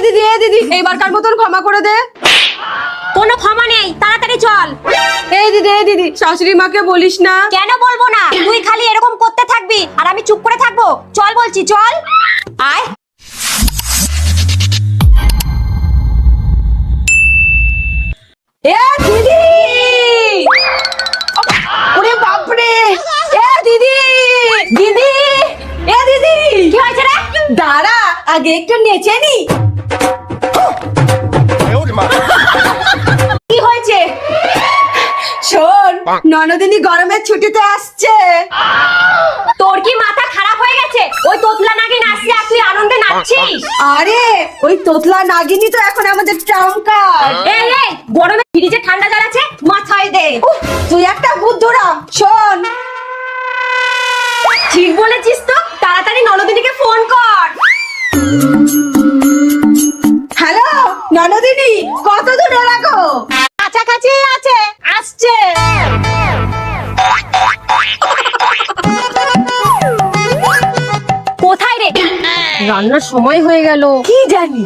দিদি এইবারকার মতন ক্ষমা করে দে। কোনো ক্ষমা নেই, তাড়াতাড়ি চল। দিদি শাশুড়ি মাকে বলিস না। কেন বলবো না? তুই খালি এরকম করতে থাকবি আর আমি চুপ করে থাকবো? চল বলছি, চল আয়। দিদি, ওরে বাপরে, দিদি দিদি দিদি কি হয়েছে রে? দাঁড়া, আগে একটু নেচে নি। কি হয়েছে? শোন, ননদিনী গরমের ছুটিতে আসছে। তোর কি মাথা খারাপ হয়ে গেছে? ওই তোতলা নাগিন আসছে আর তুই আনন্দে নাচছিস? আরে ওই তোতলা নাগিনী তো এখন আমাদের ট্রাম্পার। এই গরমে ফ্রিজে ঠান্ডা জল আছে, মাথায় দে। তুই একটা বুদ্ধুরা। শোন, ঠিক বলেছিস তো, তাড়াতাড়ি ননদিনীকে ফোন কর। হ্যালো ননদিনী, কত দূরে রাখো? কাছাকাছি আছে, আসছে। কোথায় রে? রান্নার সময় হয়ে গেল। কি জানি।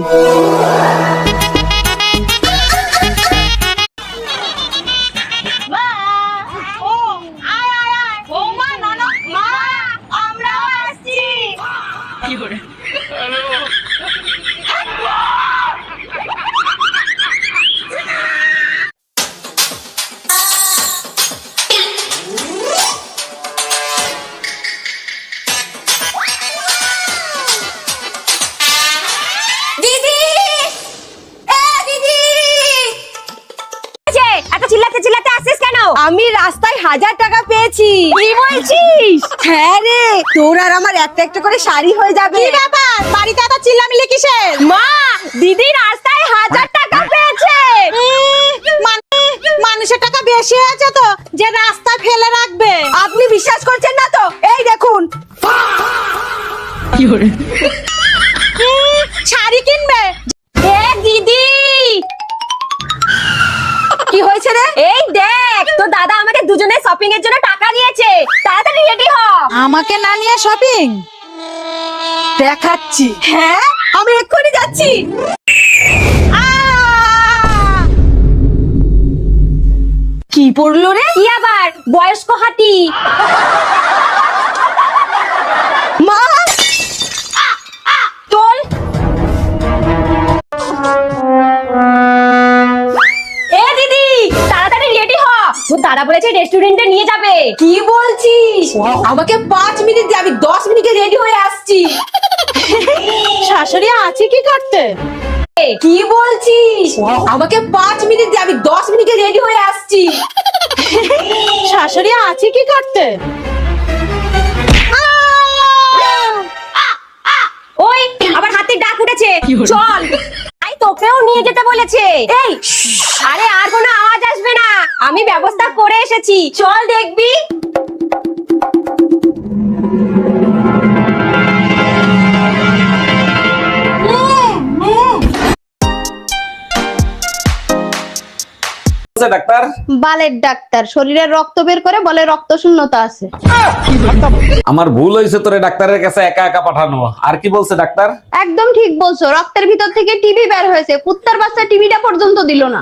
চিল্লাতে আসিস কেন? আমি রাস্তায় 1000 টাকা পেয়েছি। কি বলছিস? হ্যাঁ রে, তোর আর আমার একটা একটা করে শাড়ি হয়ে যাবে। কি ব্যাপার? বাড়িতে এত চিল্লামিল্লি কিসের? মা, দিদি রাস্তায় 1000 টাকা পেয়েছে। মানুষের টাকা বেশি আছে তো, যে রাস্তায় ফেলে রাখবে। আপনি বিশ্বাস করছেন না তো? এই দেখুন। শাড়ি কিনবে? দিদি কি হয়েছে রে? এই দেখ, তো দাদা আমাকে দুজনে শপিং এর জন্য টাকা দিয়েছে। তাড়াতাড়ি রেডি হ। আমাকে না নিয়ে শপিং দেখাচ্ছি। হ্যাঁ, আমি এক্ষুনি যাচ্ছি। কি পড়লো রে? কি আবার? বয়স্ক হাতি। মা, তোল। দিদি তাড়াতাড়ি রেডি হ, তোর দাদা বলেছে রেস্টুরেন্টে নিয়ে যাবে। কি বলছিস? আমাকে 5 মিনিট দিয়ে, আমি 10 মিনিটে রেডি হয়ে আসছি। শাশুড়ি আছে কি করতে? কি বলছিস? আমাকে 5 মিনিট দিয়ে, আমি 10 মিনিটে রেডি হয়ে আসছি। শাশুড়ি আছে কি করতে? ওই আবার হাতির ডাক উঠেছে, চল। আই তোকেও নিয়ে যেতে বলেছে। এই আরে আর কোনো আওয়াজ আসবে না, আমি ব্যবস্থা করে এসেছি, চল দেখবি। ডাক্তার? বালের ডাক্তার, শরীরের রক্ত বের করে বলে রক্ত শূন্যতা আছে। আমার ভুল হয়েছে তোরে ডাক্তারের কাছে একা একা পাঠানো। আর কি বলছে ডাক্তার? একদম ঠিক বলছো, রক্তের ভিতর থেকে টিবি বের হয়েছে, কুত্তার বাচ্চা টিবিটা পর্যন্ত দিল না।